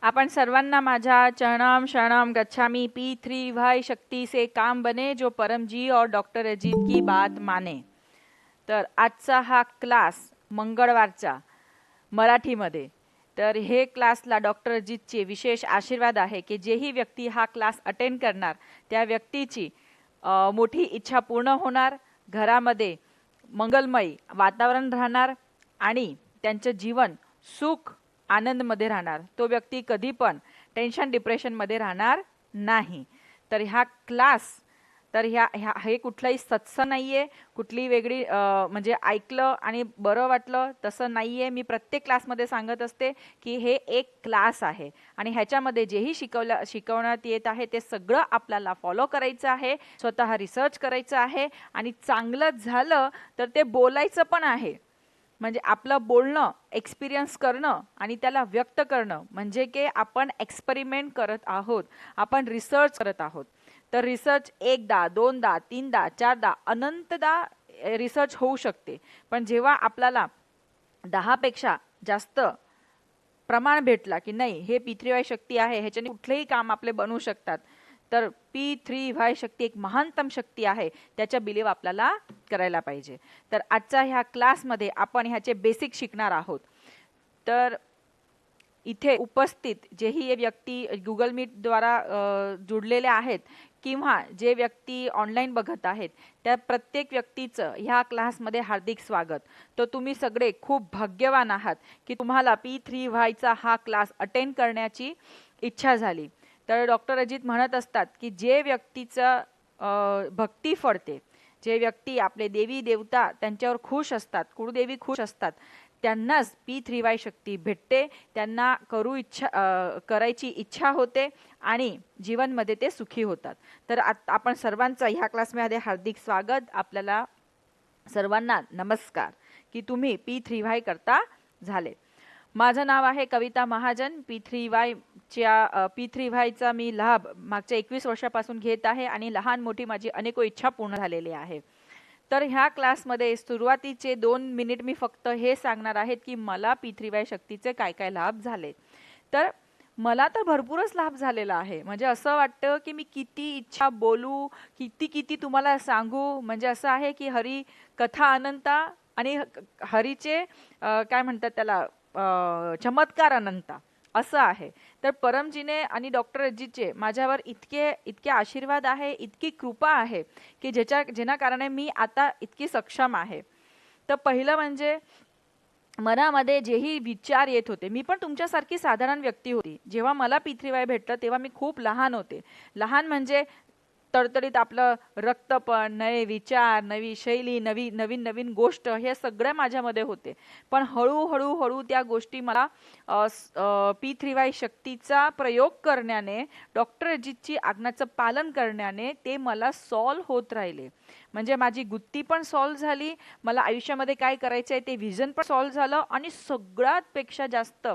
आपण सर्वांना माझा चरणम शरणम गच्छामी P3Y शक्ति से काम बने जो परमजी और डॉक्टर अजित की बात माने। तर आजचा हा क्लास मंगळवारचा मराठीमध्ये, तर हे क्लासला डॉक्टर अजितचे विशेष आशीर्वाद आहे की जेही व्यक्ती हा क्लास अटेंड करणार त्या व्यक्तीची मोठी इच्छा पूर्ण होणार, घरामध्ये मंगलमय वातावरण राहणार आणि त्यांचे जीवन सुख आनंदमध्ये राहणार। तो व्यक्ती कधी पण टेन्शन डिप्रेशनमध्ये राहणार नाही। तर ह्या क्लास तर हे कुठलाही सत्संग नाहीये, कुठली वेगळी म्हणजे ऐकलं आणि बरं वाटलं तसं नाहीये। मी प्रत्येक क्लासमध्ये सांगत असते की हे एक क्लास आहे आणि ह्याच्यामध्ये जेही शिकवण्यात येत आहे ते सगळं आपल्याला फॉलो करायचं आहे, स्वतः रिसर्च करायचं आहे आणि चांगलं झालं तर ते बोलायचं पण आहे। म्हणजे आपलं बोलणं एक्सपिरियन्स करणं आणि त्याला व्यक्त करणं म्हणजे की आपण एक्सपेरिमेंट करत आहोत, आपण रिसर्च करत आहोत। तर रिसर्च एकदा दोनदा तीनदा चारदा अनंतदा रिसर्च होऊ शकते, पण जेव्हा आपल्याला 10 पेक्षा जास्त प्रमाण भेटला की नाही हे P3Y शक्ती आहे, ह्याच्याने कुठलेही काम आपले बनवू शकतात, तर P3Y शक्ती एक महानतम शक्ती आहे, त्याच्या बिलीव आपल्याला करायला पाहिजे। तर आजच्या ह्या क्लासमध्ये आपण ह्याचे बेसिक शिकणार आहोत। तर इथे उपस्थित जेही व्यक्ती गुगल मीट द्वारा जुडलेले आहेत किंवा जे व्यक्ती ऑनलाईन बघत आहेत त्या प्रत्येक व्यक्तीचं ह्या क्लासमध्ये हार्दिक स्वागत। तर तुम्ही सगळे खूप भाग्यवान आहात की तुम्हाला P3Y चा हा क्लास अटेंड करण्याची इच्छा झाली। तर डॉक्टर अजित म्हणत असतात की जे व्यक्तीचं भक्ती फळते, जे व्यक्ती आपले देवी देवता त्यांच्यावर खुश असतात, कुळदेवी खुश असतात, त्यांनाच P3Y शक्ती भेटते, त्यांना करायची इच्छा होते आणि जीवनमध्ये ते सुखी होतात। तर आपण सर्वांचं ह्या क्लासमध्ये हार्दिक स्वागत। आपल्याला सर्वांना नमस्कार की तुम्ही P3Y करता झाले। माझं नाव आहे कविता महाजन। P3Y चा मी लाभ मागच्या 21 वर्षापासून घेत आहे आणि लहान मोठी माझी अनेक इच्छा पूर्ण झालेली आहे। तर ह्या क्लासमध्ये सुरुवातीचे 2 मिनिट मी फक्त हे सांगणार आहेत की मला P3Y शक्तीचे काय काय लाभ झाले। तर मला तर भरपूरच लाभ झालेला आहे, म्हणजे असं वाटतं की मी किती इच्छा बोलू, किती तुम्हाला सांगू। म्हणजे असं आहे की हरी कथा अनंता आणि हरीचे काय म्हणतात त्याला चमत्कार अनंता असं आहे। तर परमजीने आणि डॉक्टर अजितचे माझ्यावर इतके आशीर्वाद आहे, इतकी कृपा आहे की जेना कारणे मी आता इतकी सक्षम आहे। तर पहिलं म्हणजे मनामध्ये जेही विचार येत होते, मी पण तुमच्यासारखी साधारण व्यक्ती होती। जेव्हा मला P3Y भेटलं तेव्हा मी खूप लहान होते। लहान म्हणजे तडतडीत आपलं रक्तपण, नवे विचार, नवी शैली, नवीन गोष्ट हे सगळं माझ्यामध्ये होते। पण हळूहळू त्या गोष्टी मला P3Y शक्तीचा प्रयोग करण्याने, डॉक्टर अजितची आज्ञाचं पालन करण्याने ते मला सॉल्व होत राहिले। म्हणजे माझी गुत्ती पण सॉल्व झाली, मला आयुष्यामध्ये काय करायचं आहे ते विजन पण सॉल्व झालं आणि सगळ्यात पेक्षा जास्त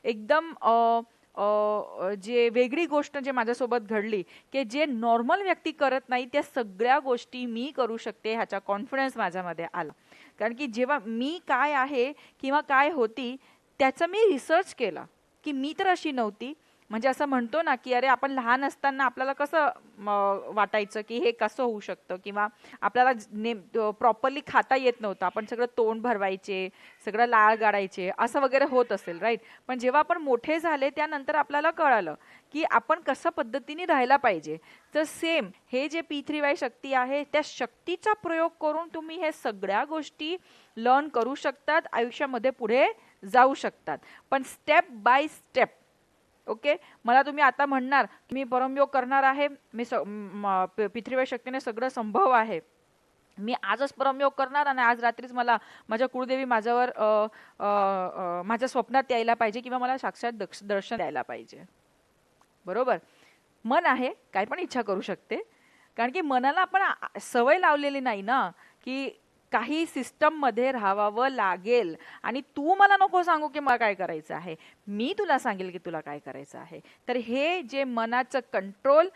एकदम जे वेगळी गोष्ट जे माझ्यासोबत घडली की जे नॉर्मल व्यक्ती करत नाही त्या सगळ्या गोष्टी मी करू शकते ह्याचा कॉन्फिडन्स माझ्यामध्ये आला। कारण की जेव्हा मी काय आहे किंवा काय होती त्याचं मी रिसर्च केला की मी तर अशी नव्हती। म्हणजे असं म्हणतो ना की अरे आपण लहान असताना आपल्याला कसं वाटायचं की हे कसं होऊ शकतं किंवा आपल्याला प्रॉपरली खाता येत नव्हतं, आपण सगळं तोंड भरवायचे, सगळं लाळ गाडायचे, असं वगैरे होत असेल, राईट। पण जेव्हा आपण मोठे झाले त्यानंतर आपल्याला कळालं की आपण कसं पद्धतीने राहायला पाहिजे। तर सेम हे जे P3Y शक्ती आहे त्या शक्तीचा प्रयोग करून तुम्ही हे सगळ्या गोष्टी लर्न करू शकतात, आयुष्यामध्ये पुढे जाऊ शकतात, पण स्टेप बाय स्टेप। ओके, मला तुम्ही आता म्हणणार की मी परमयोग करणार आहे, मी P3Y शक्तीने सगळं संभव आहे, मी आजच परमयोग करणार आणि आज रात्रीच मला माझ्या कुळदेवी माझ्यावर माझ्या स्वप्नात यायला पाहिजे किंवा मला साक्षात दर्शन द्यायला पाहिजे। बरोबर, मन आहे काय पण इच्छा करू शकते, कारण की मनाला आपण सवय लावलेली नाही ना की काही सिस्टम मध्ये राहावं लागेल आणि तू मला नको सांगू की मला काय करायचं आहे, मी तुला सांगेल की तुला काय करायचं आहे। तर हे जे मनाचं कंट्रोल,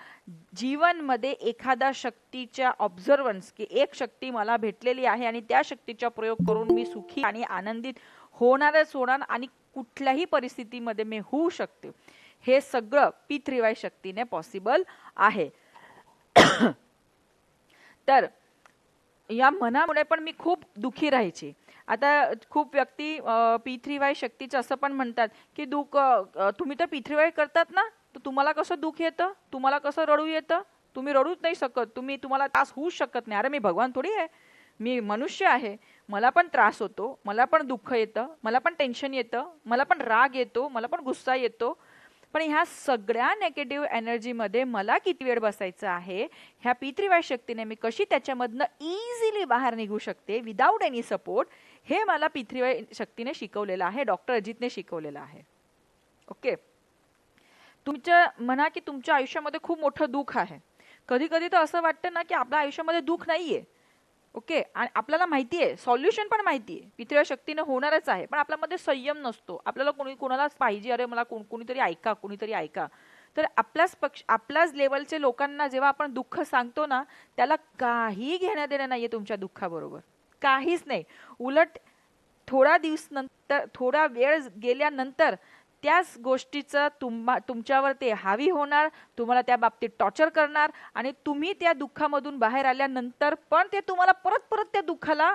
जीवनमध्ये एखादा शक्तीच्या ऑब्झर्वन्स की एक शक्ती मला भेटलेली आहे आणि त्या शक्तीचा प्रयोग करून मी सुखी आणि आनंदित होणारच होणार आणि कुठल्याही परिस्थितीमध्ये मी होऊ शकते, हे सगळं P3Y शक्तीने पॉसिबल आहे. तर या मनामुळे पण मी खूप दुःखी राहायची. आता खूप व्यक्ती P3Y शक्तीचं असं पण म्हणतात की दुःख, तुम्ही तर P3Y करतात ना, तर तुम्हाला कसं दुःख येतं, तुम्हाला कसं रडू येतं, तुम्ही रडूच नाही शकत, तुम्हाला त्रास होऊच शकत नाही. अरे मी भगवान थोडी आहे, मी मनुष्य आहे, मला पण त्रास होतो, मला पण दुःख येतं, मला पण टेन्शन येतं, मला पण राग येतो, मला पण गुस्सा येतो. पण ह्या सगळ्या नेगेटिव्ह एनर्जीमध्ये मला किती वेळ बसायचं आहे, ह्या P3Y शक्तीने मी कशी त्याच्यामधनं इझिली बाहेर निघू शकते विदाऊट एनी सपोर्ट, हे मला P3Y शक्तीने शिकवलेलं आहे, डॉक्टर अजितने शिकवलेलं आहे. ओके. तुमच्या म्हणा की तुमच्या आयुष्यामध्ये खूप मोठं दुःख आहे. कधी कधी तर असं वाटतं ना की आपल्या आयुष्यामध्ये दुःख नाहीये. ओके. आणि आपल्याला माहिती आहे, सॉल्युशन पण माहिती आहे, पितृ शक्तीने होणारच आहे, पण आपल्यामध्ये संयम नसतो. आपल्याला कोणालाच पाहिजे, अरे मला कोणीतरी ऐका, कोणीतरी ऐका. तर आपल्याच लेवलचे लोकांना जेव्हा आपण दुःख सांगतो ना, त्याला काही घेणं देणं नाहीये तुमच्या दुःखाबरोबर, काहीच नाही. उलट थोडा वेळ गेल्यानंतर त्याच गोष्टीचं तुमच्यावर ते हावी होणार, तुम्हाला त्या बाबतीत टॉर्चर करणार, आणि तुम्ही त्या दुःखामधून बाहेर आल्यानंतर पण ते तुम्हाला परत परत त्या दुःखाला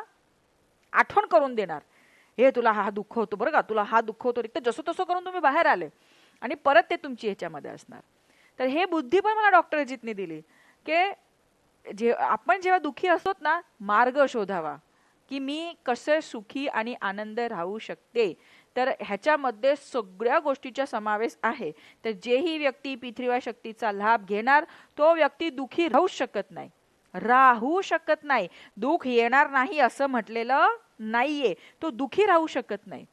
आठवण करून देणार. हे तुला हा दुःख होतो बरं का, तुला हा दुःख होतो, तर जसं तसं करून तुम्ही बाहेर आले आणि परत ते तुमची ह्याच्यामध्ये असणार. तर हे बुद्धी पण मला डॉक्टर अजितने दिली की आपण जेव्हा दुःखी असतो ना, मार्ग शोधावा की मी कसे सुखी आणि आनंद राहू शकते. तर ह्याच्यामध्ये सगळ्या गोष्टीचा समावेश आहे. तर जेही व्यक्ती P3Y शक्तीचा लाभ घेणार, तो व्यक्ती दुःखी राहू शकत नाही. दुःख येणार नाही असं म्हटलेलं नाहीये, तो दुःखी राहू शकत नाही.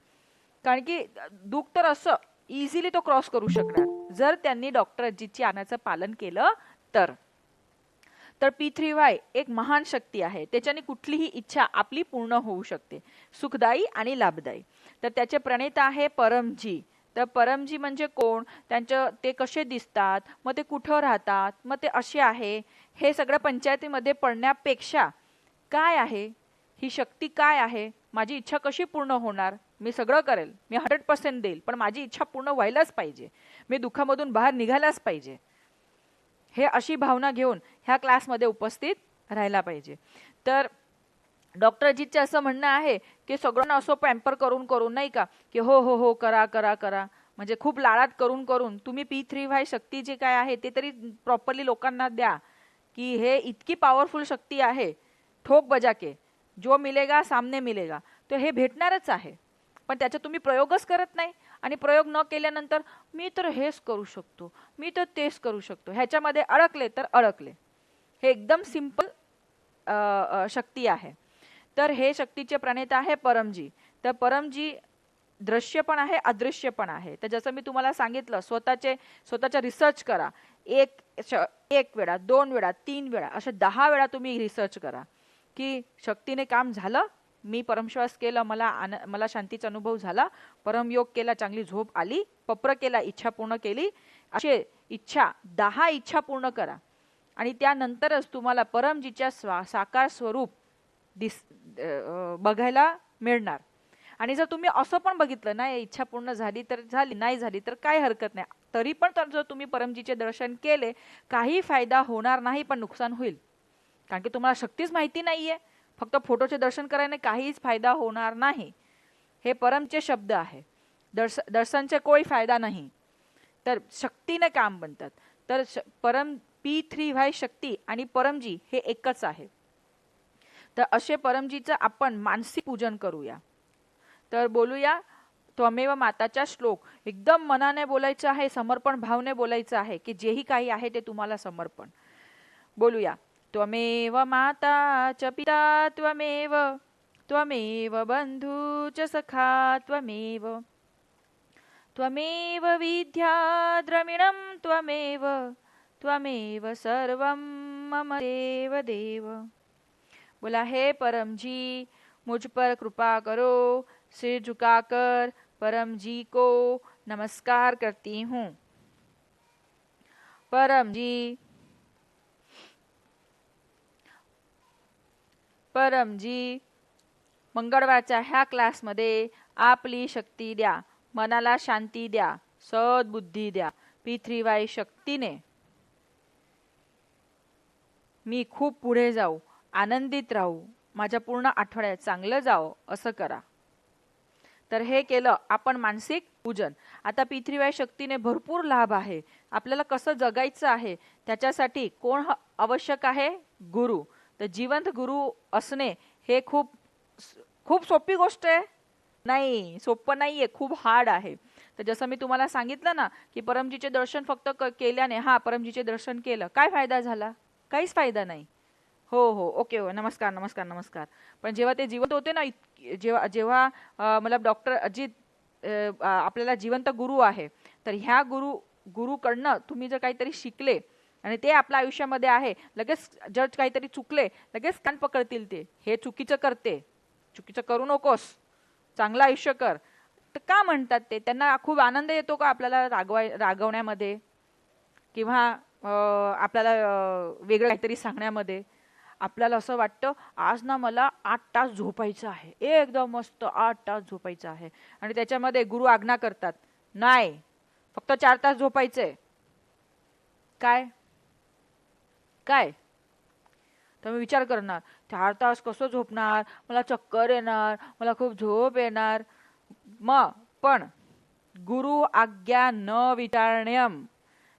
कारण की दुःख तर असं इझिली तो क्रॉस करू शकणार जर त्यांनी डॉक्टर अजितची आज्ञेचं पालन केलं तर. P3Y एक महान शक्ती आहे, त्याच्याने कुठलीही इच्छा आपली पूर्ण होऊ शकते, सुखदायी आणि लाभदायी. तर त्याचे प्रणेता आहे परमजी. तर परमजी म्हणजे कोण, ते कसे दिसतात, मग ते कुठं राहतात, मग ते असे आहे, हे सगळं पंचायतीमध्ये पडण्यापेक्षा काय आहे ही शक्ती, काय आहे, माझी इच्छा कशी पूर्ण होणार, मी सगळं करेल, मी 100% देईल, पण माझी इच्छा पूर्ण व्हायलाच पाहिजे, मी दुःखामधून बाहेर निघायलाच पाहिजे, हे अशी भावना घेऊन ह्या क्लासमध्ये उपस्थित राहायला पाहिजे. तर डॉक्टर अजितचे असं म्हणणं आहे की सगळ्यांना असं पॅम्पर करून करून नाही का, की हो हो हो करा करा करा, म्हणजे खूप लाडात करून करून तुम्ही P3Y शक्ती जे काय आहे ते तरी प्रॉपरली लोकांना द्या, की हे इतकी पॉवरफुल शक्ती आहे, ठोक बजा के जो मिलेगा सामने मिलेगा, तो हे भेटणारच आहे. पण त्याचा तुम्ही प्रयोगच करत नाही, आणि प्रयोग न केल्यानंतर मी तर हेच करू शकतो, मी तर तेच करू शकतो, ह्याच्यामध्ये अडकले तर अडकले. हे एकदम सिंपल शक्ती आहे. तर हे शक्तीचे प्रणेता आहे परमजी. तर परमजी दृश्य पण आहे, अदृश्य पण आहे. तर जसं मी तुम्हाला सांगितलं, स्वतःचा रिसर्च करा. एक वेळा, 2 वेळा, 3 वेळा, अशा 10 वेळा तुम्ही रिसर्च करा की शक्तीने काम झालं, मी परमश्वास केलं, मला शांतीचा अनुभव झाला, परमयोग केला, चांगली झोप आली, पप्र केला, इच्छा पूर्ण केली. असे 10 इच्छा पूर्ण करा, आणि त्यानंतरच तुम्हाला परमजीच्या साकार स्वरूप बघायला मिळणार. आणि जर तुम्ही असं पण बघितलं नाही, इच्छा पूर्ण झाली तर झाली, नाही झाली तर काही हरकत नाही, तरी पण जर तुम्ही परमजीचे दर्शन केले, काही फायदा होणार नाही, पण नुकसान होईल. कारण की तुम्हाला शक्तीच माहिती नाहीये, फक्त फोटोचे दर्शन करायने काहीच फायदा होणार नाही. हे परमचे शब्द आहे. दर्शनचे कोई फायदा नाही, तर शक्तीने काम बनतात. तर परम P3Y शक्ती आणि परमजी हे एकच आहे. तर असे परमजीचं आपण मानसिक पूजन करूया. तर बोलूया त्वमेव माताचा श्लोक. एकदम मनाने बोलायचं आहे, समर्पण भावने बोलायचं आहे, की जेही काही आहे ते तुम्हाला समर्पण. बोलूया. त्वमेव माता च पिता त्वमेव, त्वमेव बंधू च सखा त्वमेव, त्वमेव विद्या द्रविणं त्वमेव, त्वमेव सर्वं मम देव देव. बोला, हे परम जी मुझ पर कृपा करो, सिर झुकाकर परम जी को नमस्कार करती हूँ. परम जी, परम जी, मंगळवारच्या ह्या क्लासमध्ये आपली शक्ती द्या, मनाला शांती द्या, सद्बुद्धी द्या. P3Y शक्तीने मी खूप पुढे जाऊ, आनंदित राहू, माझ्या पूर्ण आठवड्यात चांगलं जावं असं करा. तर हे केलं आपण मानसिक पूजन. आता P3Y शक्तीने भरपूर लाभ आहे. आपल्याला कसं जगायचं आहे त्याच्यासाठी कोण आवश्यक आहे? गुरु. तर जिवंत गुरु असणे हे खूप खूप सोपी गोष्ट आहे? नाही, सोपं नाहीये, खूप हार्ड आहे. तर जसं मी तुम्हाला सांगितलं ना की परमजीचे दर्शन फक्त केल्याने, परमजीचे दर्शन केलं, काय फायदा झाला? काहीच फायदा नाही. हो हो, ओके, हो, नमस्कार नमस्कार नमस्कार. पण जेव्हा ते जिवंत होते ना, जेव्हा जेव्हा मला डॉक्टर अजित आपल्याला जिवंत गुरु आहे, तर ह्या गुरुकडनं तुम्ही जर काहीतरी शिकले आणि ते आपल्या आयुष्यामध्ये आहे, लगेच जर काहीतरी चुकले लगेच कान पकडतील ते, हे चुकीचं करते, चुकीचं करू नकोस, चांगलं आयुष्य कर. तर का म्हणतात ते? त्यांना खूप आनंद येतो का आपल्याला रागवण्यामध्ये किंवा आपल्याला वेगळं काहीतरी सांगण्यामध्ये? आपल्याला असं वाटतं आज ना मला 8 तास झोपायचं आहे, एकदम मस्त 8 तास झोपायचं आहे, आणि त्याच्यामध्ये गुरु आज्ञा करतात नाही, फक्त 4 तास झोपायचंय. काय काय तर मी विचार करणार, 4 तास कसं झोपणार, मला चक्कर येणार, मला खूप झोप येणार. मग पण गुरु आज्ञा न विचारण्यम.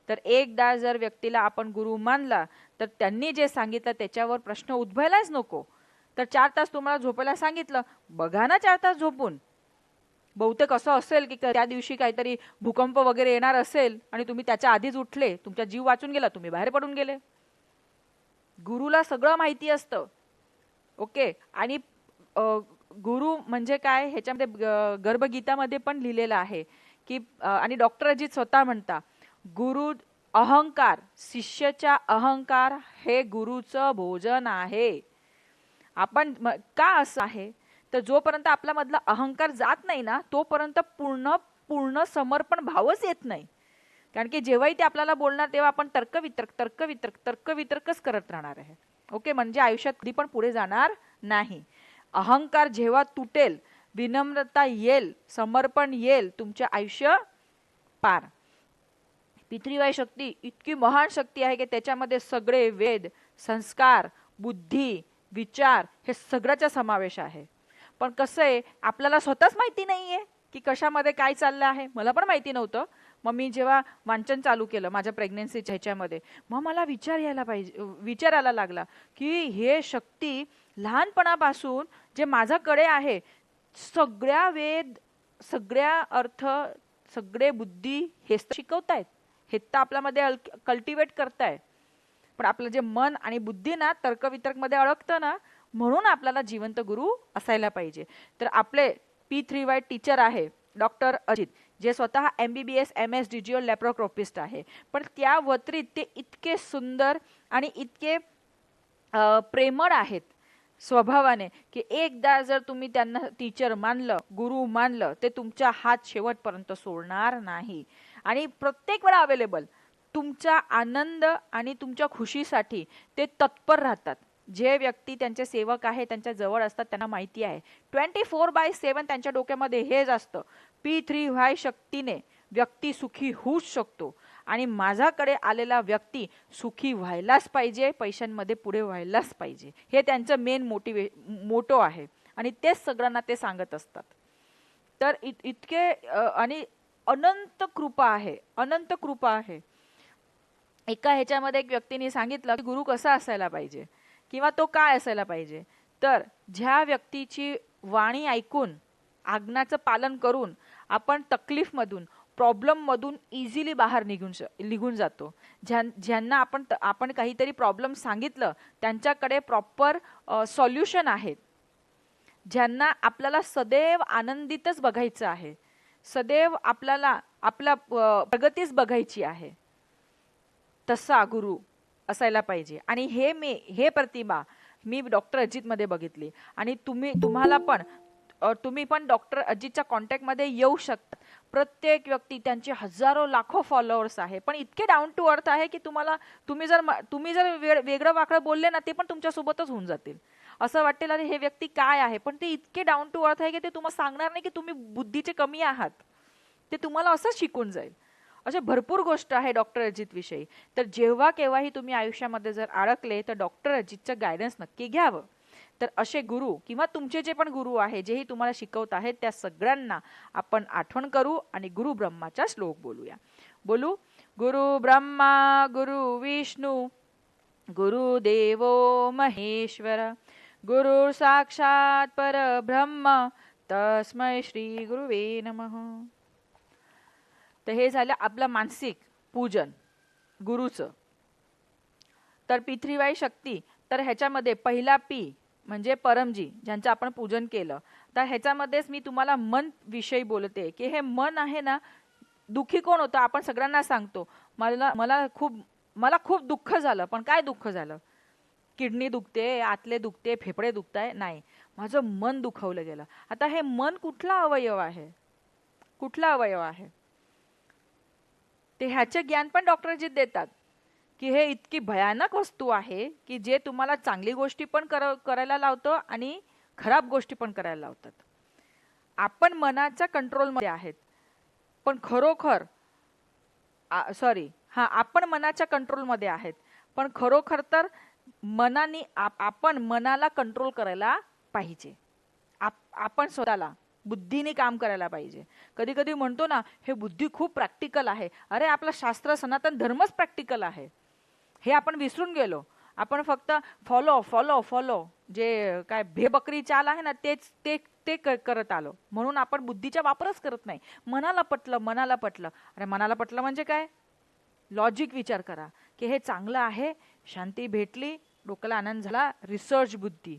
तर एकदा जर व्यक्तीला आपण गुरु मानला तर त्यांनी जे सांगितलं त्याच्यावर प्रश्न उद्भवायलाच नको. तर 4 तास तुम्हाला झोपायला सांगितलं, बघा ना 4 तास झोपून. बहुतेक असं असेल की त्या दिवशी काहीतरी भूकंप वगैरे येणार असेल आणि तुम्ही त्याच्या आधीच उठले, तुमचा जीव वाचून गेला, तुम्ही बाहेर पडून गेले. गुरुला सगळं माहिती असतं. ओके. आणि गुरु म्हणजे काय ह्याच्यामध्ये गर्भगीतामध्ये पण लिहिलेलं आहे की आणि डॉक्टर अजित स्वतः म्हणता, गुरु अहंकार, शिष्याचा अहंकार हे गुरुचं भोजन आहे. आपण का असं आहे तर जोपर्यंत आपल्या मधला अहंकार जात नाही ना तोपर्यंत पूर्ण पूर्ण समर्पण भावच येत नाही. कारण की जेव्हाही ते आपल्याला बोलणार तेव्हा आपण तर्कवितर्कच करत राहणार आहे. ओके. म्हणजे आयुष्यात कधी पण पुढे जाणार नाही. अहंकार जेव्हा तुटेल, विनम्रता येईल, समर्पण येईल, तुमचे आयुष्य पार. P3Y शक्ती इतकी महान शक्ती आहे की त्याच्यामध्ये सगळे वेद, संस्कार, बुद्धी, विचार हे सगळ्याचा समावेश आहे. पण कसं आहे आपल्याला स्वतःच माहिती नाहीये की कशामध्ये काय चाललं आहे. मला पण माहिती नव्हतं. मग मी जेव्हा वाचन चालू केलं माझ्या प्रेग्नन्सीच्या ह्याच्यामध्ये, मग मला विचार यायला लागला की हे शक्ती लहानपणापासून जे माझ्याकडे आहे, सगळ्या वेद, सगळ्या अर्थ, सगळे बुद्धी हेच शिकवतायत, हेच तर आपल्यामध्ये कल्टिवेट करताय. पण आपलं जे मन आणि बुद्धी ना तर्कवितर्कमध्ये अडकतं ना, म्हणून आपल्याला जिवंत गुरु असायला पाहिजे. तर आपले P3Y टीचर आहे डॉक्टर अजित, जे स्वतः MBBS MS डिजिटल लॅप्रोस्कोपिस्ट आहे. पण त्या व्यतिरिक्त ते इतके सुंदर आणि इतके प्रेमळ आहेत स्वभावाने की एकदा जर तुम्ही त्यांना टीचर मानलं, गुरु मानलं, ते तुमचा हात शेवटपर्यंत सोडणार नाही आणि प्रत्येक वेळा अवेलेबल, तुमचा आनंद आणि तुमच्या खुशीसाठी ते तत्पर राहतात. जे व्यक्ती त्यांचे सेवक आहे त्यांच्या जवळ असतात त्यांना माहिती आहे 24/7 त्यांच्या डोक्यामध्ये हेच असतं, P3Y शक्तीने व्यक्ती सुखी होऊच शकतो आणि माझ्याकडे आलेला व्यक्ती सुखी व्हायलाच पाहिजे, पैशांमध्ये पुढे व्हायलाच पाहिजे. हे त्यांचं मेन मोटो आहे आणि तेच सगळ्यांना ते सांगत असतात. तर इतके आणि अनंत कृपा आहे, अनंत कृपा आहे. एका ह्याच्यामध्ये एक व्यक्तीने सांगितलं की गुरु कसा असायला पाहिजे किंवा तो काय असायला पाहिजे. तर ज्या व्यक्तीची वाणी ऐकून, आज्ञाचं पालन करून आपण तकलीफमधून, प्रॉब्लेममधून इझिली बाहेर निघून जातो. ज्यांना आपण काहीतरी प्रॉब्लेम सांगितलं त्यांच्याकडे प्रॉपर सॉल्युशन आहेत. ज्यांना आपल्याला सदैव आनंदितच बघायचं आहे, सदैव आपल्याला आपला प्रगतीच बघायची आहे, तसा गुरु असायला पाहिजे. आणि हे प्रतिभा मी डॉक्टर अजितमध्ये बघितली आणि तुम्ही पण डॉक्टर अजितच्या कॉन्टॅक्टमध्ये येऊ शकता. प्रत्येक व्यक्ती, त्यांचे हजारो लाखो फॉलोअर्स आहे, पण इतके डाऊन टू अर्थ आहे की तुम्ही जर वेगळं वाकडं बोलले ना ते पण तुमच्यासोबतच होऊन जातील. असं वाटेल अरे हे व्यक्ती काय आहे, पण ते इतके डाऊन टू अर्थ आहे की ते तुम्हाला सांगणार नाही की तुम्ही बुद्धीचे कमी आहात, ते तुम्हाला असंच शिकून जाईल. अशा भरपूर गोष्ट आहे डॉक्टर अजित विषयी. तर जेव्हा केव्हाही तुम्ही आयुष्यामध्ये जर अडकले तर डॉक्टर अजितचं गायडन्स नक्की घ्यावं. तर असे गुरु किंवा तुमचे जे पण गुरु आहे, जेही तुम्हाला शिकवत आहेत, त्या सगळ्यांना आपण आठवण करू आणि गुरु ब्रह्माचा श्लोक बोलूया. बोलू. गुरु ब्रह्मा गुरु विष्णू गुरुदेवो महेश्वर गुरु साक्षात परब्रह्म तस्मै श्री गुरुवे नमः. तर हे झालं आपलं मानसिक पूजन गुरुचं. तर पितृवाई शक्ती, तर ह्याच्यामध्ये पहिला पी म्हणजे परमजी, ज्यांचं आपण पूजन केलं. तर ह्याच्यामध्येच मी तुम्हाला मन विषयी बोलते की हे मन आहे ना, दुःखी कोण होतं आपण सगळ्यांना सांगतो, मला मला खूप दुःख झालं. पण काय दुःख झालं? किडनी दुखते, आतले दुखते, फेफडे दुखताय? नाही, माझं मन दुखवलं गेलं. आता हे मन कुठला अवयव आहे? कुठला अवयव आहे ते ह्याचे ज्ञान पण डॉक्टरजी देतात की हे इतकी भयानक वस्तू आहे की जे तुम्हाला चांगली गोष्टी पण करायला लावतं आणि खराब गोष्टी पण करायला लावतात. आपण मनाच्या कंट्रोलमध्ये आहेत, पण खरोखर आपण मनाच्या कंट्रोलमध्ये आहेत, पण खरोखर तर मनाने आपण मनाला कंट्रोल करायला पाहिजे. आपण स्वतःला बुद्धीने काम करायला पाहिजे. कधी कधी म्हणतो ना, हे बुद्धी खूप प्रॅक्टिकल आहे. अरे आपलं शास्त्र सनातन धर्मच प्रॅक्टिकल आहे, हे आपण विसरून गेलो. आपण फक्त फॉलो फॉलो फॉलो, जे काय भेबकरी चाल आहे ना, तेच ते ते करत आलो. म्हणून आपण बुद्धीचा वापरच करत नाही. मनाला पटलं, मनाला पटलं. अरे मनाला पटलं म्हणजे काय? लॉजिक विचार करा की हे चांगलं आहे, शांती भेटली, डोक्याला आनंद झाला. रिसर्च बुद्धी.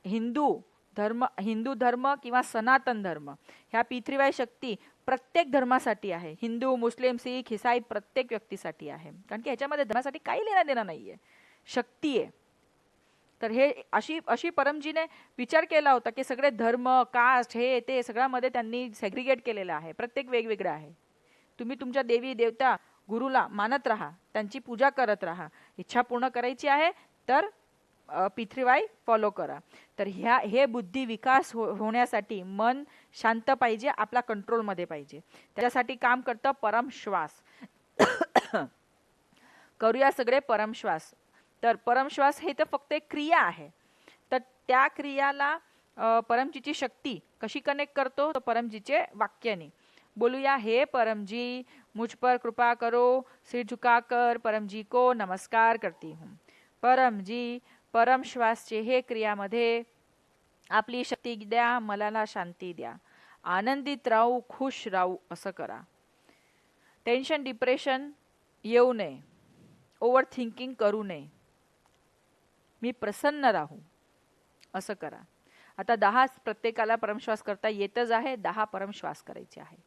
हिंदू धर्म किंवा सनातन धर्म ह्या पितृवाई शक्ती प्रत्येक धर्मासाठी आहे. हिंदू, मुस्लिम, सिख, ईसाई प्रत्येक व्यक्तीसाठी आहे. कारण की ह्याच्यामध्ये धर्मासाठी काही लेणं देणं नाहीये, शक्ती आहे. तर हे अशी परमजीने विचार केला होता की सगळे धर्म, कास्ट, हे ते सगळ्यामध्ये त्यांनी सेग्रिगेट केलेलं आहे. प्रत्येक वेगवेगळं आहे. तुम्ही तुमच्या देवी देवता गुरुला मानत राहा, त्यांची पूजा करत राहा. इच्छा पूर्ण करायची आहे तर पितृवाई फॉलो करा. तर हे बुद्धी विकास होण्यासाठी मन शांत पाहिजे, आपला कंट्रोलमध्ये पाहिजे. त्याच्यासाठी काम करतं परमश्वास. करूया सगळे परमश्वास. तर परमश्वास हे तर फक्त एक क्रिया आहे. तर त्या क्रियाला परमजीची शक्ती कशी कनेक्ट करतो? तर परमजीचे वाक्याने बोलूया. हे परमजी, मुझ पर कृपा करो, सिर झुकाकर परमजी को नमस्कार करती हूँ. परमजी, परम श्वासचे हे क्रियामध्ये आपली शक्ती द्या, मनाला शांती द्या, आनंदित राहू, खुश राहू असं करा. टेन्शन, डिप्रेशन येऊ नये, ओव्हर थिंकिंग करू नये, मी प्रसन्न राहू असं करा. आता 10 प्रत्येकाला परमश्वास करता येतच आहे. 10 परमश्वास करायचे आहे.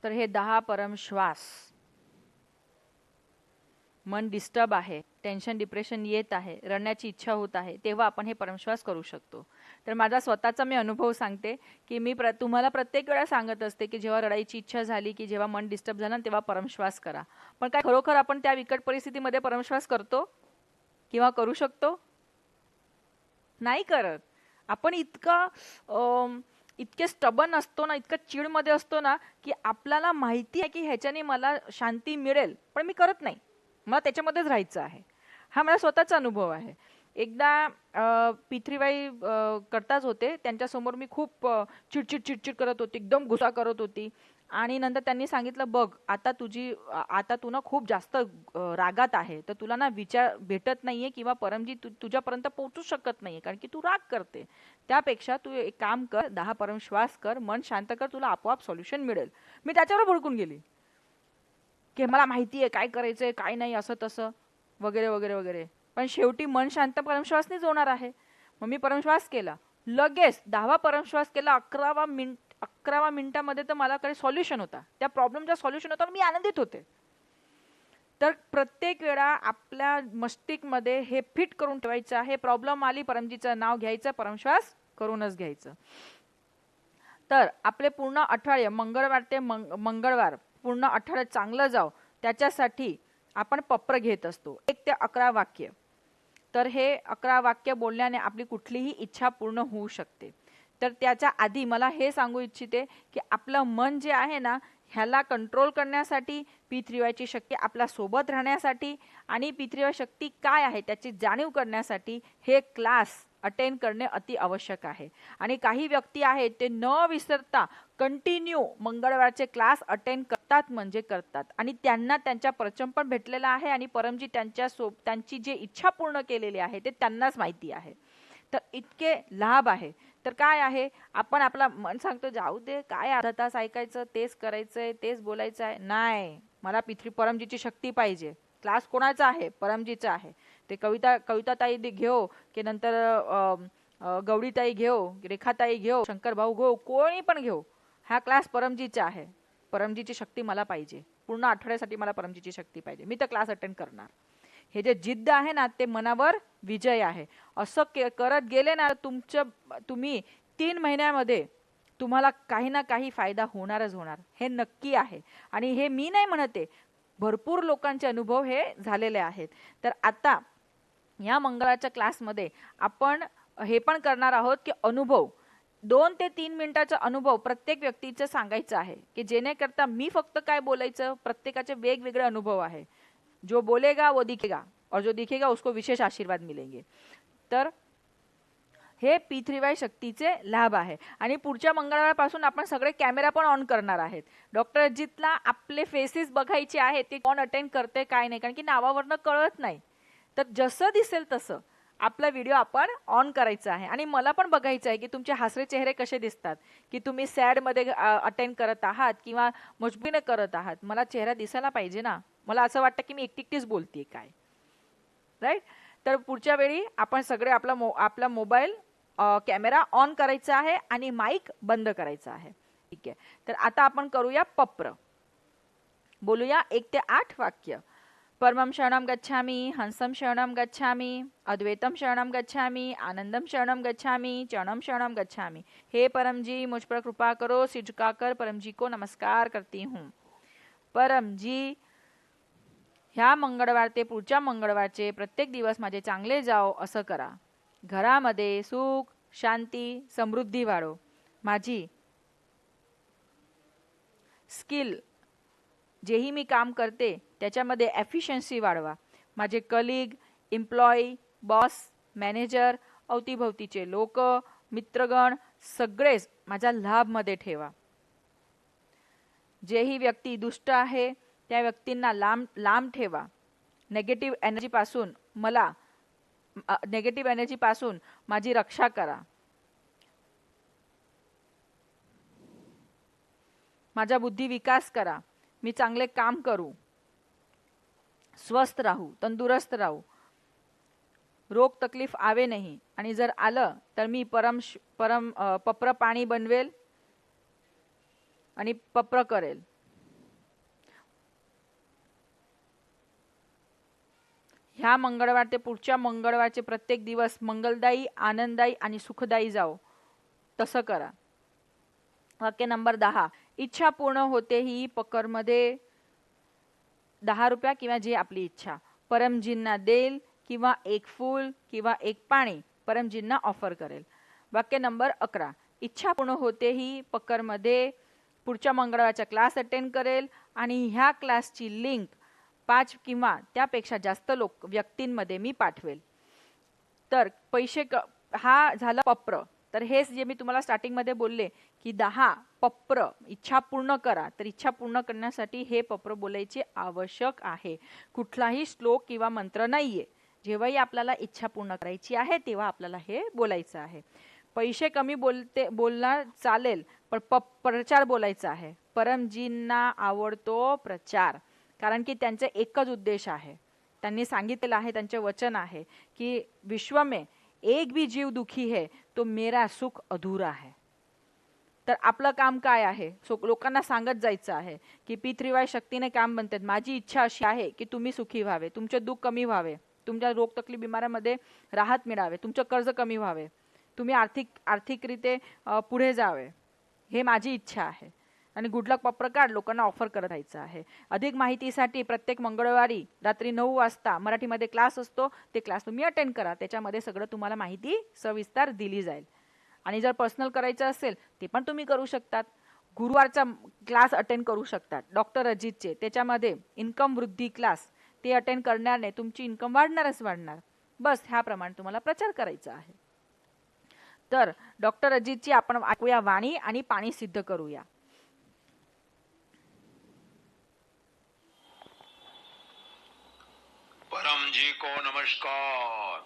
तर हे 10 परमश्वास. मन डिस्टर्ब आहे, टेन्शन डिप्रेशन येत आहे, रडण्याची इच्छा होत आहे, तेव्हा आपण हे परमश्वास करू शकतो. तर माझा स्वतःचा मी अनुभव सांगते की मी तुम्हाला प्रत्येक वेळा सांगत असते की जेव्हा रडायची इच्छा झाली, की जेव्हा मन डिस्टर्ब झालं, तेव्हा परमश्वास करा. पण काय खरोखर आपण त्या विकट परिस्थितीमध्ये परमश्वास करतो किंवा करू शकतो? नाही करत. आपण इतके स्टबन असतो ना, इतकं चिडमध्ये असतो ना, की आपल्याला माहिती आहे की ह्याच्याने मला शांती मिळेल, पण मी करत नाही, मला त्याच्यामध्येच राहायचं आहे. हा माझा स्वतःचा अनुभव आहे. एकदा पिथरीबाई करताच होते, त्यांच्यासमोर मी खूप चिडचिड करत होती, एकदम गुस्सा करत होती. आणि नंतर त्यांनी सांगितलं, बघ आता तू ना खूप जास्त रागात आहे, तर तुला ना विचार भेटत नाहीये किंवा परमजी तुझ्यापर्यंत पोहोचू शकत नाहीये, कारण की तू राग करते. त्यापेक्षा तू एक काम कर, 10 परम श्वास कर, मन शांत कर, तुला आपोआप सोल्युशन मिळेल. मी त्याच्यावर भडकून गेली की मला माहिती आहे काय करायचंय काय नाही, असं तसं वगैरे वगैरे वगैरे. पण शेवटी मन शांत परमश्वासनेच होणार आहे. मग मी परमश्वास केला, लगेच 10वा परमश्वास केला. 11व्या मिनिटामध्ये तर मला काही सॉल्युशन होता, त्या प्रॉब्लेमचा सॉल्युशन होता, मी आनंदित होते. तर प्रत्येक वेळा आपल्या मस्तिष्कमध्ये हे फिट करून ठेवायचं आहे, प्रॉब्लेम आली परमजीचं नाव घ्यायचं, परमश्वास करूनच घ्यायचं. तर आपले पूर्ण आठवडे मंगळवार ते मंगळवार पूर्ण आठवडे चांगलं जाव त्याच्यासाठी आपण पप्र घेत असतो, 1 ते 11 वाक्य. तर हे 11 वाक्य बोलल्याने आपली कुठलीही इच्छा पूर्ण होऊ शकते. तर त्याच्या आधी मला हे सांगू इच्छिते की आपलं मन जे आहे ना, ह्याला कंट्रोल करण्यासाठी, P3Y शक्ती आपल्या सोबत राहण्यासाठी आणि P3Y शक्ती काय आहे त्याची जाणीव करण्यासाठी हे क्लास अटेंड करणे अति आवश्यक आहे. आणि काही व्यक्ती आहेत ते न विसरता कंटिन्यू मंगळवारचे क्लास अटेंड करतात म्हणजे करतात, आणि त्यांना त्यांच्या प्रचंड पण भेटलेला आहे आणि परमजी त्यांची जी इच्छा पूर्ण केलेली आहे ते त्यांनाच माहिती आहे. तर इतके लाभ आहे. तर काय आहे, आपण आपला मन सांगतो जाऊ दे, काय अर्धा तास ऐकायचं, तेच करायचंय, तेच बोलायचं आहे. नाही, मला परमजीची शक्ती पाहिजे. क्लास कोणाचा आहे? परमजीचा आहे. ते कविताताई घेऊ की नंतर गौरीताई घेऊ, रेखाताई घेऊ, शंकर भाऊ घेऊ, कोणी पण घेऊ, हा क्लास परमजीचा आहे. परमजीची शक्ती मला पाहिजे, पूर्ण आठवड्यासाठी मला परमजीची शक्ती पाहिजे, मी तर क्लास अटेंड करणार. हे जे जिद्द आहे ना, ते मनावर विजय आहे. असं करत गेले ना तुम्ही 3 महिन्यामध्ये तुम्हाला काही ना काही फायदा होणारच होणार, हे नक्की आहे. आणि हे मी नाही म्हणते, भरपूर लोकांचे अनुभव हे झालेले आहेत. तर आता या मंगळवारच्या क्लासमध्ये आपण हे पण करणार आहोत की अनुभव 2 ते 3 मिनिटाचा अनुभव प्रत्येक व्यक्तीचं सांगायचं आहे, की जेणेकरता मी फक्त काय बोलायचं, प्रत्येकाचे वेगवेगळे अनुभव आहे. जो बोलेगा वो दिखेगा और जो दिखेगा उसको विशेष आशीर्वाद मिलेंगे. तर हे P3Y शक्तीचे लाभ आहे. आणि पुढच्या मंगळवारपासून आपण सगळे कॅमेरा पण ऑन करणार आहेत. डॉक्टर अजितला आपले फेसेस बघायचे आहेत, ते कोण अटेंड करते काय नाही, कारण की नावावरनं कळत नाही. तर जसं दिसेल तसं आपला व्हिडिओ आपण ऑन करायचा आहे. आणि मला पण बघायचं आहे की तुमचे हसरे चेहरे कसे दिसतात, की तुम्ही सॅडमध्ये अटेंड करत आहात किंवा मजबुरीने करत आहात. मला चेहरा दिसायला पाहिजे ना, मला असं वाटतं की मी एकटीच बोलते काय, राईट. तर पुढच्या वेळी आपण सगळे आपला मोबाईल कॅमेरा ऑन करायचा आहे आणि माईक बंद करायचा आहे. ठीक आहे. तर आता आपण करूया पप्र. बोलूया 1 ते 8 वाक्य. परमं शरणं गच्छामि, हंसं शरणं गच्छामि, अद्वैतम शरणं गच्छामि, आनंदम शरणं गच्छामि, चरणम शरणं गच्छामि. हे परम जी, मुझ पर कृपा करो. सिर झुकाकर परम जी को नमस्कार करती हूँ. परम जी, ह्या मंगळवार ते पुढच्या मंगळवारचे प्रत्येक दिवस माझे चांगले जाओ असं करा. घरामध्ये सुख, शांती, समृद्धी वाढो. माझी स्किल, जेही मी काम करते त्याच्यामध्ये एफिशियन्सी वाढवा. माझे कलिग, एम्प्लॉई, बॉस, मॅनेजर, अवतीभवतीचे लोक, मित्रगण सगळेच माझ्या लाभमध्ये ठेवा. जेही व्यक्ती दुष्ट आहे त्या व्यक्तींना लांब ठेवा. नेगेटिव्ह एनर्जी पासून माझी रक्षा करा. माझा बुद्धी विकास करा. मी चांगले काम करू, स्वस्थ राहू, तंदुरुस्त राहू, रोग तकलीफ आवे नाही. आणि जर आलं तर मी पप्र पाणी बनवेल आणि पप्र करेल. ह्या मंगळवार ते पुढच्या मंगळवारचे प्रत्येक दिवस मंगलदायी, आनंददायी आणि सुखदायी जाओ, तसं करा. वाक्य नंबर 10. इच्छा पूर्ण होते ही पकरमध्ये 10 रुपया किंवा जी आपली इच्छा परमजींना देईल किंवा एक फूल किंवा एक पाणी परमजींना ऑफर करेल. वाक्य नंबर 11. इच्छा पूर्ण होते ही पकरमध्ये पुढच्या मंगळवारचा क्लास अटेंड करेल आणि ह्या क्लासची लिंक 5 किंवा त्यापेक्षा जास्त व्यक्तींमध्ये मी पाठवेल. तर हा झालं पप्र. तर हेच जे मी तुम्हाला स्टार्टिंगमध्ये बोलले की 10 पप्र इच्छा पूर्ण करा, तर इच्छा पूर्ण करण्यासाठी हे पप्र बोलायचे आवश्यक आहे. कुठलाही श्लोक किंवा मंत्र नाहीये. जेव्हाही आपल्याला इच्छा पूर्ण करायची आहे तेव्हा आपल्याला हे बोलायचं आहे. पैसे कमी बोलणार चालेल, पण प्रचार बोलायचा आहे. परमजींना आवडतो प्रचार, कारण की त्यांचा एकच उद्देश आहे. त्यांनी सांगितलेलं आहे, त्यांचे वचन आहे की विश्व में एक भी जीव दुखी है तो मेरा सुख अधूरा है. तर आपलं काम काय आहे? लोकांना सांगत जायचं आहे की P3Y शक्तीने काम बनतात. माझी इच्छा अशी आहे की तुम्ही सुखी व्हावे, तुमचे दुःख कमी व्हावे, तुमच्या रोग तकलीफ बिमाऱ्यामध्ये राहत मिळावे, तुमचं कर्ज कमी व्हावे, तुम्ही आर्थिकरीते पुढे जावे, हे माझी इच्छा आहे. आणि गुड लक पप्र कार्ड लोकांना ऑफर करत राहायचं आहे. अधिक माहितीसाठी प्रत्येक मंगळवारी रात्री 9 वाजता मराठीमध्ये क्लास असतो. ते क्लास तुम्ही अटेंड करा. त्याच्यामध्ये सगळं तुम्हाला माहिती सविस्तर दिली जाईल. आणि जर पर्सनल करायचं असेल ते पण तुम्ही करू शकतात. गुरुवारचा क्लास अटेंड करू शकतात डॉक्टर अजितचे. त्याच्यामध्ये इन्कम वृद्धी क्लास ते अटेंड करण्याने तुमची इन्कम वाढणारच वाढणार. बस ह्याप्रमाणे तुम्हाला प्रचार करायचा आहे. तर डॉक्टर अजितची आपण ऐकूया वाणी आणि पाणी सिद्ध करूया. परम जी को नमस्कार.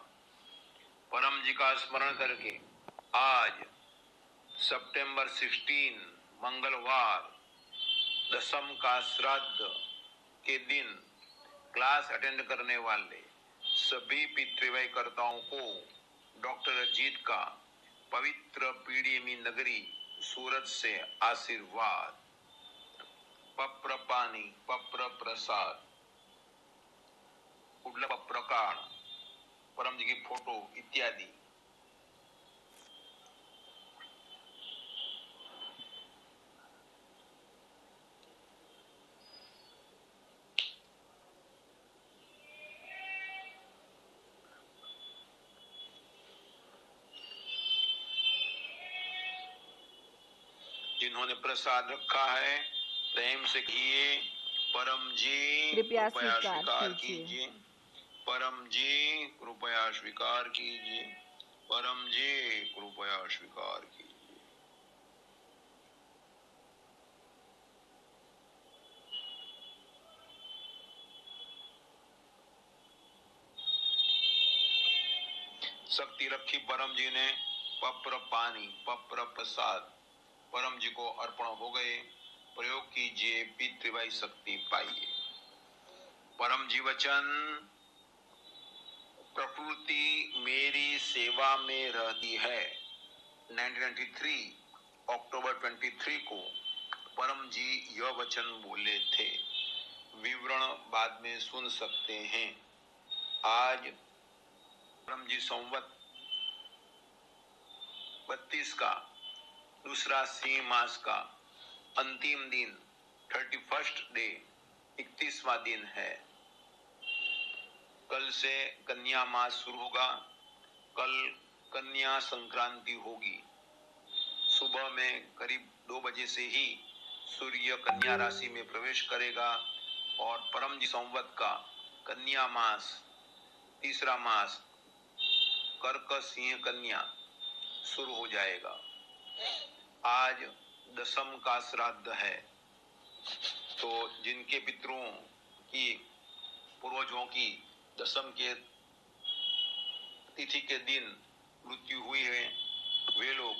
परम जी का स्मरण करके आज सितंबर 16 मंगलवार दशम का श्राद्ध के दिन क्लास अटेंड करने वाले सभी पितृव्य कर्ताओं को डॉक्टर अजीत का पवित्र पीडीएमी नगरी सूरत से आशीर्वाद. पप्र पानी, पप्र प्रसाद, कुठला प्रकार, परम जी की फोटो इत्यादि. जिन्होंने प्रसाद रखा है प्रेम से किए. परम जी कृपया कृपया स्वीकार स्वीकार कीजिए. कीजिए. परम जी कृपया स्वीकार कीजिए. परम जी कृपया स्वीकार कीजिए. शक्ति रखी परम जी ने. पप्र पानी, पप्र प्रसाद परम जी को अर्पण हो गए. प्रयोग कीजिए, पितृवाई शक्ति पाइए. परम जी वचन. प्रकृति मेरी सेवा में रहती है. 1993 अक्टूबर 23 को परम जी यह वचन बोले थे. विवरण बाद में सुन सकते हैं. आज परम जी संवत 32 का दूसरा सी मास का अंतिम दिन 31st डे 31वां दिन है. कल से कन्या मास शुरू होगा. कल कन्या संक्रांति होगी. सुबह में करीब 2 बजे से ही सूर्य कन्या राशि में प्रवेश करेगा और परम जी संवत का कन्या मास तीसरा मास कर्क सिंह कन्या शुरू हो जाएगा. आज दशम का श्राद्ध है, तो जिनके पितरों की पूर्वजों की दशम के तिथि के दिन मृत्यु हुई है, वे लोग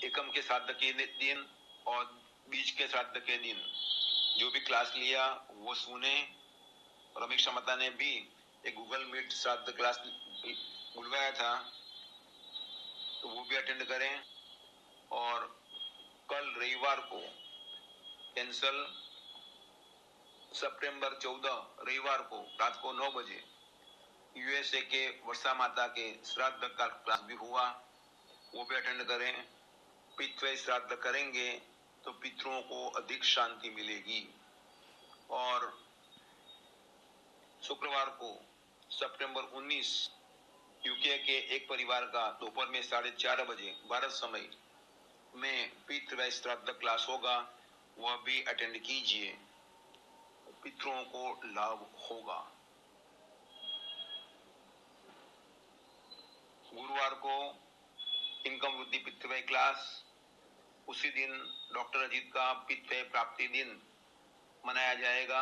एकम के श्राद्ध के दिन और बीज के श्राद्ध के दिन जो भी क्लास लिया वो सुने. रमेश समता ने भी एक गूगल मीट श्राद्ध क्लास बुलवाया था, तो वो भी अटेंड करें. और कल रविवार को कैंसल सितंबर 14 रविवार को रात को 9 बजे यूएसए के वर्षा माता के श्राद्ध का क्लास भी हुआ, वो भी अटेंड करें. पितृ श्राद्ध करेंगे तो पितरों को अधिक शांति मिलेगी. और शुक्रवार को सितंबर 19 यूके के एक परिवार का दोपहर में 4:30 बजे भारत समय में पितृ श्राद्ध क्लास होगा, वह भी अटेंड कीजिए. पितरों को लाभ होगा. गुरुवार को इनकम वृद्धि पितृव्यय क्लास, उसी दिन डॉक्टर अजीत का पितृव्यय प्राप्ति दिन मनाया जाएगा।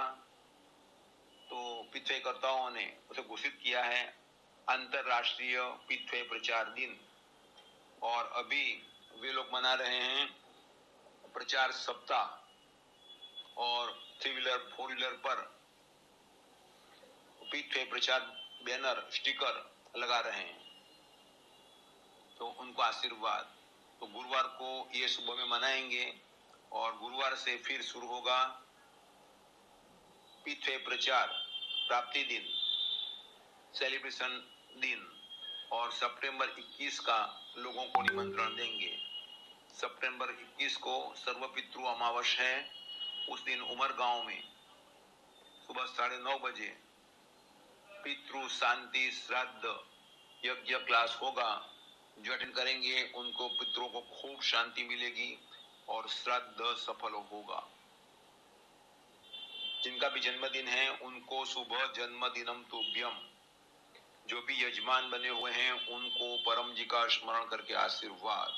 तो पितृव्ययकर्ताओं ने उसे घोषित किया है अंतरराष्ट्रीय पितृव्यय प्रचार दिन, और अभी वे लोग मना रहे हैं प्रचार सप्ताह, और 3 व्हीलर 4 व्हीलर पर पितृव्यय प्रचार बैनर स्टिकर लगा रहे हैं। तो उनको आशीर्वाद। तो गुरुवार को ये सुबह में मनाएंगे, और गुरुवार से फिर शुरू होगा पितृव्यय प्रचार प्राप्ति दिन, सेलिब्रेशन दिन, और सितंबर 21 का लोगों को निमंत्रण देंगे। सितंबर 21 को सर्वपितृ अमावस है। उस दिन उमर गांव में सुबह 9:30 बजे पितृ शांति श्राद्ध यज्ञ क्लास होगा। जो अटेंड करेंगे उनको पितरों को खूब शांति मिलेगी और श्राद्ध सफल होगा। जिनका भी जन्मदिन है उनको शुभ जन्मदिनम तुभ्यम। जो भी यजमान बने हुए हैं उनको परम जी का स्मरण करके आशीर्वाद।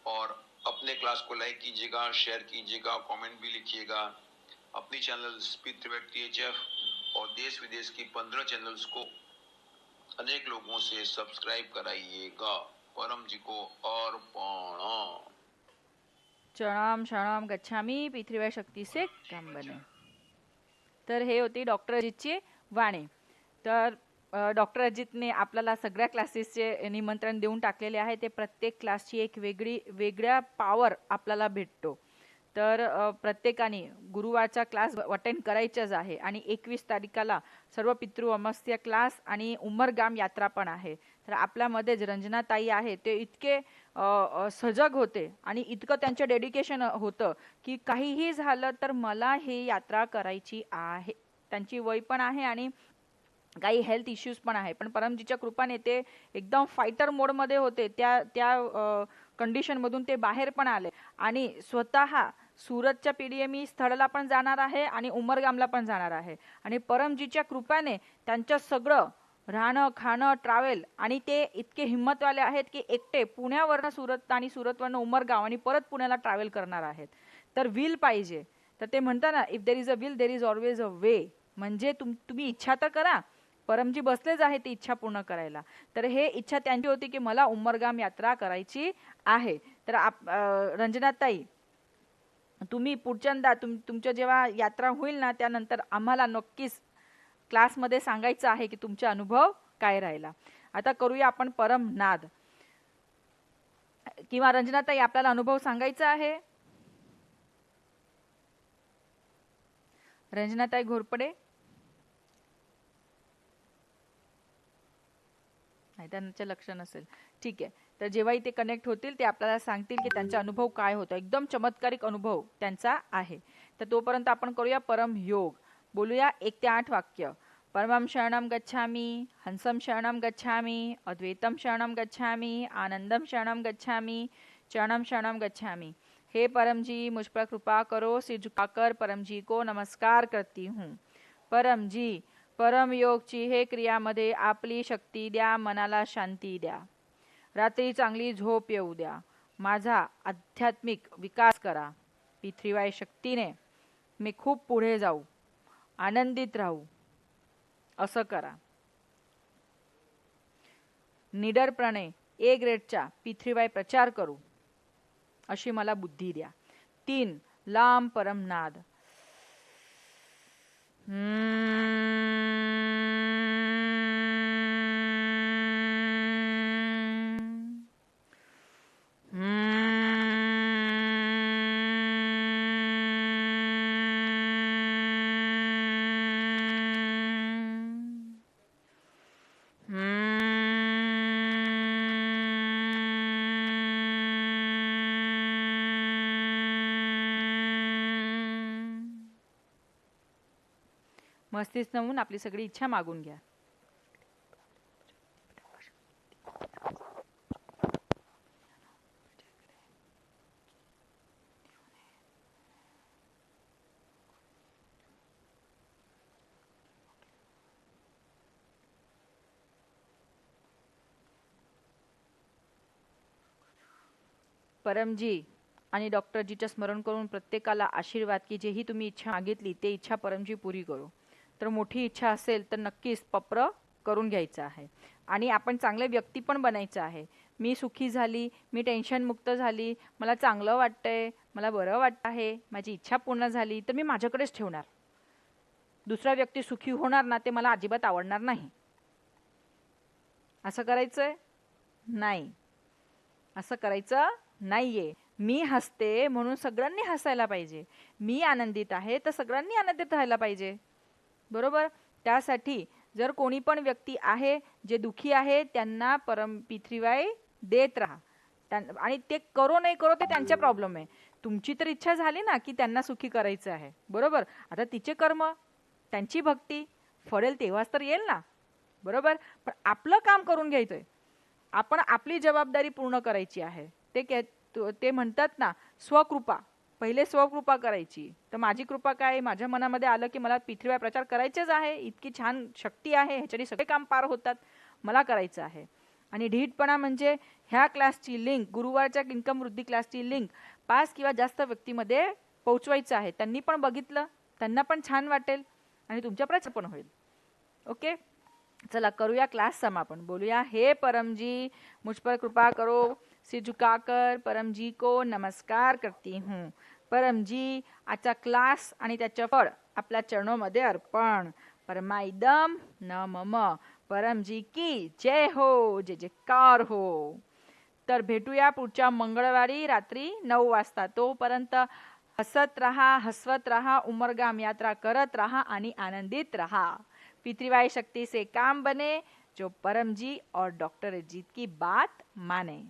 और अपने क्लास को लाइक कीजिएगा, शेयर कीजिएगा, कमेंट भी लिखिएगा। अपनी चैनल पितृव्यय THF और देश विदेश की 15 चैनल्स को अनेक लोगों से सब्सक्राइब कराइएगा। परम जी को अर्पण। चरणाम शरणाम गच्छामी, पितृव्यय शक्ती से काम बने। तर हे होती डॉक्टर अजितची वाणी। तर डॉक्टर अजितने आपल्याला सगळ्या क्लासेसचे निमंत्रण देऊन टाकलेले आहे। ते प्रत्येक क्लासची एक वेगळ्या पॉवर आपल्याला भेटतो। तर प्रत्येकाने गुरुवारचा क्लास अटेंड करायचाच आहे। आणि 21 तारखेला सर्व पितृ अमावस्या क्लास आणि उमरगाम यात्रा पण आहे। तर आपल्यामध्ये रंजनाताई आहे, ते इतके सजग होते आणि इतकं त्यांचं डेडिकेशन होतं की काहीही झालं तर मला ही यात्रा करायची आहे। त्यांची वय पण आहे आणि काही हेल्थ इश्यूज पण आहे, पण परमजीच्या कृपाने ते एकदम फायटर मोडमध्ये होते। त्या कंडिशनमधून ते बाहेर पण आले आणि स्वतः सुरतच्या PDME स्थळाला पण जाणार आहे आणि उमरगामला पण जाणार आहे। आणि परमजीच्या कृपाने त्यांचं सगळं राहणं खाणं ट्रॅव्हल, आणि ते इतके हिम्मतवाले आहेत की एकटे पुण्यावरनं सुरत आणि सुरतवरनं उमरगाव आणि परत पुण्याला ट्रॅव्हल करणार आहेत। तर विल पाहिजे। तर ते म्हणतात ना, if there is a will there is always a way. म्हणजे तुम्ही इच्छा तर करा, परमजी बसलेच आहे ती इच्छा पूर्ण करायला। तर हे इच्छा त्यांची होती की मला उमरगाम यात्रा करायची आहे। तर रंजनाताई, तुम्ही पुढच्यांदा तुमच्या जेव्हा यात्रा होईल ना त्यानंतर आम्हाला नक्कीच क्लासमध्ये सांगायचं आहे की तुमचा अनुभव काय राहिला। आता करूया आपण परम नाद। किंवा रंजनाताई आपल्याला अनुभव सांगायचा आहे? रंजनाताई घोरपडे, नाही त्यांचं लक्ष नसेल, ठीक आहे। तर जेव्हाही ते कनेक्ट होतील ते आपल्याला सांगतील की त्यांचा अनुभव काय होता। एकदम चमत्कारिक अनुभव त्यांचा आहे। तर तोपर्यंत आपण करूया परम योग। बोलूया 1 ते 8 वाक्य। परमं शरणं गच्छामि, हंसं शरणं गच्छामि, अद्वैतं शरणं गच्छामि, आनंदं शरणं गच्छामि, चरणं शरणं गच्छामि। हे परम जी, मुझ पर कृपा करो, सिर झुकाकर परम जी को नमस्कार करती हूँ। परम जी, परम योगची हे क्रियामध्ये आपली शक्ती द्या, मनाला शांती द्या, रात्री चांगली झोप येऊ द्या, माझा आध्यात्मिक विकास करा। पितृव्यय शक्तीने मी खूप पुढे जाऊ, आनंदित राहू, असं करा। निडरपणे A ग्रेडचा पितृव्यय प्रचार करू अशी मला बुद्धी द्या। 3 लांब परमनाद। मस्तीच नवून आपली सगळी इच्छा मागून घ्या। परमजी आणि डॉक्टर जीचं स्मरण करून प्रत्येकाला आशीर्वाद की जेही तुम्ही इच्छा मागितली ते इच्छा परमजी पुरी करू. तर मोठी इच्छा असेल तर नक्कीच पप्र करून घ्यायचं आहे आणि आपण चांगले व्यक्ती पण बनायचं आहे. मी सुखी झाली, मी टेन्शनमुक्त झाली, मला चांगलं वाटतंय, मला बरं वाटतं आहे, माझी इच्छा पूर्ण झाली तर मी माझ्याकडेच ठेवणार. दुसरा व्यक्ती सुखी होणार ना ते मला अजिबात आवडणार नाही. असं करायचंय नाही, असं करायचं नाहीये. मी हसते म्हणून सगळ्यांनी हसायला पाहिजे. मी आनंदित आहे तर सगळ्यांनी आनंदित राहायला पाहिजे. बरोबर. त्यासाठी जर कोणी पण व्यक्ती आहे जे दुखी आहे त्यांना पितृवाई देत राहा. आणि ते करो नाही करो ते त्यांचे प्रॉब्लेम आहे. तुमची तर इच्छा झाली ना की त्यांना सुखी करायचं आहे. बरोबर. आता तिचे कर्म, त्यांची भक्ती फळेल तेव्हाच तर येईल ना. बरोबर. पण आपलं काम करून घ्यायचंय. आपण आपली जबाबदारी पूर्ण करायची आहे. ते म्हणतात ना स्वकृपा. पहिले स्वकृपा करायची. तर माझी कृपा काय, माझ्या मनामध्ये आलं की मला पृथ्वीवर प्रचार करायचेच आहे, इतकी छान शक्ती आहे, ह्याच्याने सगळे काम पार होतात, मला करायचं आहे. आणि ढीठपणा म्हणजे ह्या क्लासची लिंक, गुरुवारच्या इन्कम वृद्धी क्लासची लिंक 5 किंवा जास्त व्यक्तीमध्ये पोहोचवायचं आहे. त्यांनी पण बघितलं, त्यांना पण छान वाटेल आणि तुमच्या प्रचार पण होईल. ओके. चला करूया क्लास समापन. बोलूया हे परमजी मुझ पर कृपा करो, सिर झुकाकर परमजी को नमस्कार करती हूँ. परमजी आजचा क्लास आणि त्याचं फळ आपल्या चरणोमध्ये अर्पण. परमाइदम न मम. परमजी की जय हो, जय जयकार हो. तर भेटूया पुढच्या मंगळवारी रात्री 9 वाजता. तोपर्यंत हसत रहा, हसवत रहा, उमरगाम यात्रा करत रहा आणि आनंदित रहा. पितृवाई शक्ति से काम बने, जो परम जी और डॉक्टर अजीत की बात माने.